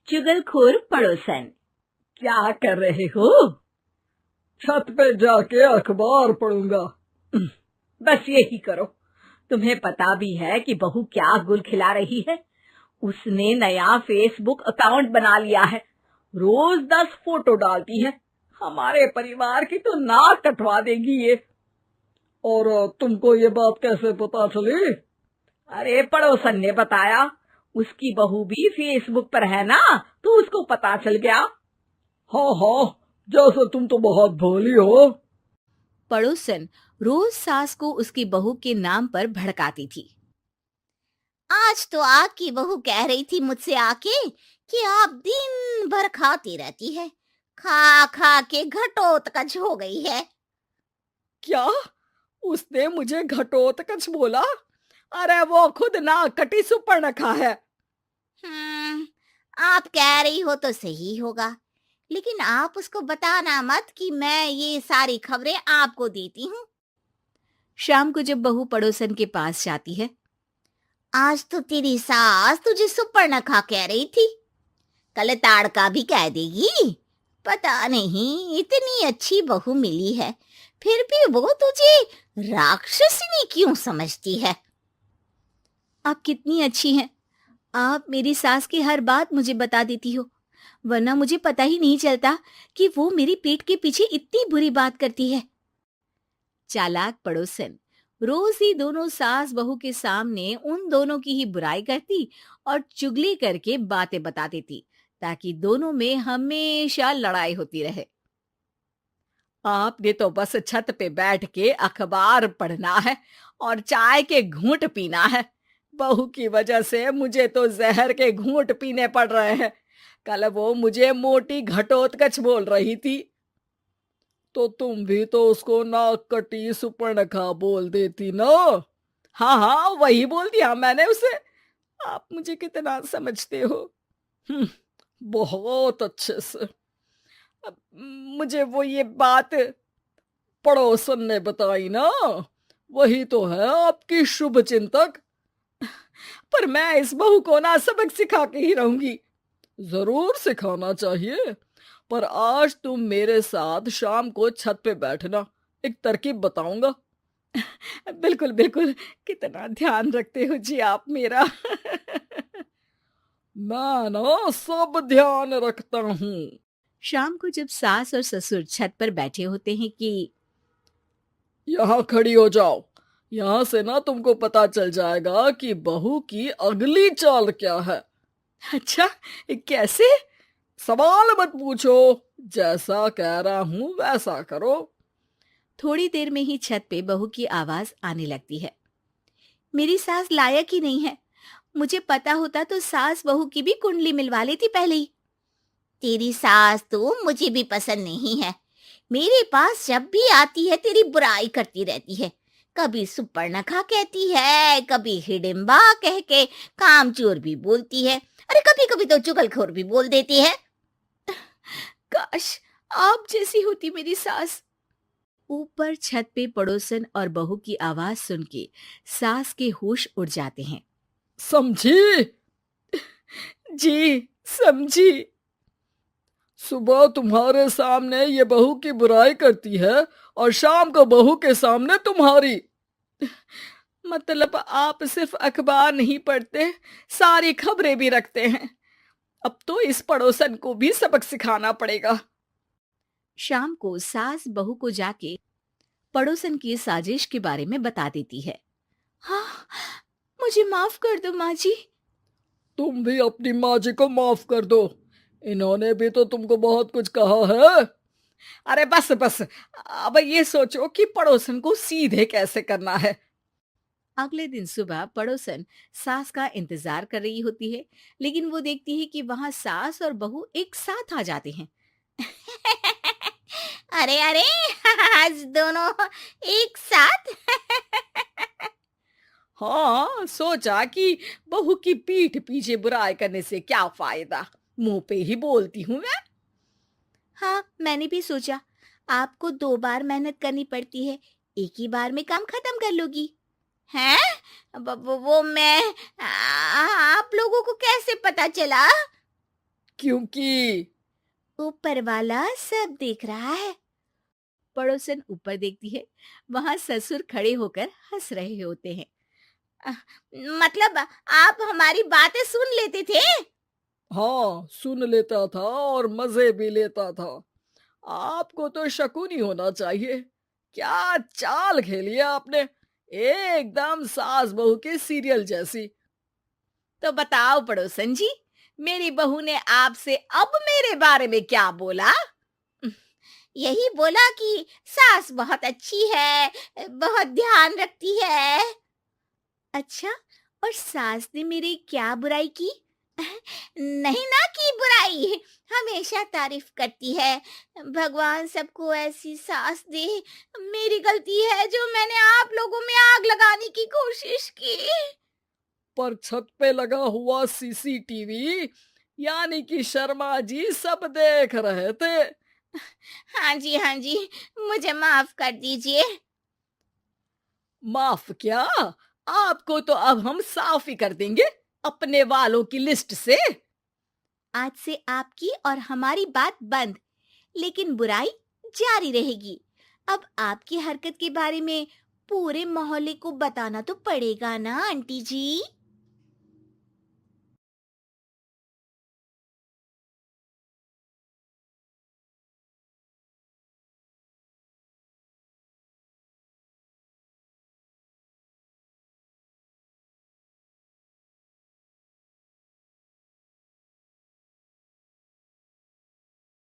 चुगलखोर पड़ोसन। क्या कर रहे हो? छत पे जाके अखबार पढ़ूंगा। बस यही करो। तुम्हें पता भी है कि बहू क्या गुल खिला रही है? उसने नया फेसबुक अकाउंट बना लिया है। रोज 10 फोटो डालती है। हमारे परिवार की तो नाक कटवा देगी ये। और तुमको ये बात कैसे पता चली? अरे पड़ोसन ने बताया। उसकी बहू भी फेसबुक पर है ना, तो उसको पता चल गया। हाँ हाँ, जैसे तुम तो बहुत भोली हो। पड़ोसन रोज सास को उसकी बहू के नाम पर भड़काती थी। आज तो आपकी बहू कह रही थी मुझसे आके कि आप दिन भर खाती रहती है, खा खा के घटोत्कच हो गई है। क्या? उसने मुझे घटोत्कच बोला? अरे वो खुद ना कटी सुपर्णखा है। आप कह रही हो तो सही होगा, लेकिन आप उसको बताना मत कि मैं ये सारी खबरें आपको देती हूँ। शाम को जब बहू पड़ोसन के पास जाती है, आज तो तेरी सास तुझे सुपर्णखा कह रही थी, कल ताड़का भी कह देगी। पता नहीं इतनी अच्छी बहू मिली है, फिर भी वो तुझे राक्षसनी क्यों समझती है? आप कितनी अच्छी हैं। आप मेरी सास की हर बात मुझे बता देती हो, वरना मुझे पता ही नहीं चलता कि वो मेरी पीठ के पीछे इतनी बुरी बात करती है। चालाक पड़ोसन रोज ही दोनों सास बहू के सामने उन दोनों की ही बुराई करती और चुगली करके बातें बता देती, ताकि दोनों में हमेशा लड़ाई होती रहे। आपने तो बस छत पे बैठ के अखबार पढ़ना है और चाय के घूंट पीना है। बहू की वजह से मुझे तो जहर के घूंट पीने पड़ रहे हैं। कल वो मुझे मोटी घटोत्कच बोल रही थी। तो तुम भी तो उसको नाक कटी सुपर्णखा बोल देती ना। हाँ हाँ, वही बोल दिया मैंने उसे। आप मुझे कितना समझते हो। बहुत अच्छे से। अब मुझे वो ये बात पड़ोसन ने बताई ना, वही तो है आपकी शुभ चिंतक। पर मैं इस बहू को ना सबक सिखा के ही रहूंगी। जरूर सिखाना चाहिए, पर आज तुम मेरे साथ शाम को छत पे बैठना, एक तरकीब बताऊंगा। बिल्कुल बिल्कुल, कितना ध्यान रखते हो जी आप मेरा। मैं ना सब ध्यान रखता हूँ। शाम को जब सास और ससुर छत पर बैठे होते हैं कि यहाँ खड़ी हो जाओ, यहाँ से ना तुमको पता चल जाएगा कि बहू की अगली चाल क्या है। अच्छा, कैसे? सवाल मत पूछो, जैसा कह रहा हूं वैसा करो। थोड़ी देर में ही छत पे बहू की आवाज आने लगती है। मेरी सास लायक ही नहीं है। मुझे पता होता तो सास बहू की भी कुंडली मिलवा लेती पहले ही। तेरी सास तो मुझे भी पसंद नहीं है। मेरे पास जब भी आती है तेरी बुराई करती रहती है। कभी सुपर्णखा कहती है, कभी हिडिंबा कह के कामचोर भी बोलती है, अरे कभी कभी तो चुगलखोर भी बोल देती है। काश आप जैसी होती मेरी सास। ऊपर छत पे पड़ोसन और बहू की आवाज सुन के सास के होश उड़ जाते हैं। समझी? जी समझी। सुबह तुम्हारे सामने ये बहू की बुराई करती है और शाम को बहू के सामने तुम्हारी। मतलब आप सिर्फ अखबार नहीं पढ़ते, सारी खबरें भी रखते हैं। अब तो इस पड़ोसन को भी सबक सिखाना पड़ेगा। शाम को सास बहू को जाके पड़ोसन की साजिश के बारे में बता देती है। हाँ, मुझे माफ कर दो माँ जी। तुम भी अपनी माँ जी को माफ कर दो, इन्होंने भी तो तुमको बहुत कुछ कहा है। अरे बस बस, अब ये सोचो कि पड़ोसन को सीधे कैसे करना है। अगले दिन सुबह पड़ोसन सास का इंतजार कर रही होती है, लेकिन वो देखती है कि वहां सास और बहू एक साथ आ जाते हैं। अरे अरे, आज दोनों एक साथ। हाँ, सोचा कि बहू की पीठ पीछे बुराई करने से क्या फायदा, मुंह पे ही बोलती हूँ मैं। हाँ, मैंने भी सोचा आपको 2 बार मेहनत करनी पड़ती है, एक ही बार में काम खत्म कर लोगी। हैं? वो मैं आप लोगों को कैसे पता चला? क्योंकि ऊपर वाला सब देख रहा है। पड़ोसन ऊपर देखती है, वहां ससुर खड़े होकर हंस रहे होते हैं। मतलब आप हमारी बातें सुन लेते थे? हाँ, सुन लेता था और मजे भी लेता था। आपको तो शकुनी होना चाहिए। क्या चाल खेली है आपने, एकदम सास बहू के सीरियल जैसी। तो बताओ पड़ोसन जी, मेरी बहू ने आपसे अब मेरे बारे में क्या बोला? यही बोला कि सास बहुत अच्छी है, बहुत ध्यान रखती है। अच्छा, और सास ने मेरी क्या बुराई की? नहीं ना की बुराई, हमेशा तारीफ करती है। भगवान सबको ऐसी सास दे। मेरी गलती है जो मैंने आप लोगों में आग लगाने की कोशिश की। पर छत पे लगा हुआ सीसीटीवी यानी कि शर्मा जी सब देख रहे थे। हाँ जी, मुझे माफ कर दीजिए। माफ क्या, आपको तो अब हम साफ ही कर देंगे अपने वालों की लिस्ट से। आज से आपकी और हमारी बात बंद, लेकिन बुराई जारी रहेगी। अब आपकी हरकत के बारे में पूरे मोहल्ले को बताना तो पड़ेगा ना आंटी जी।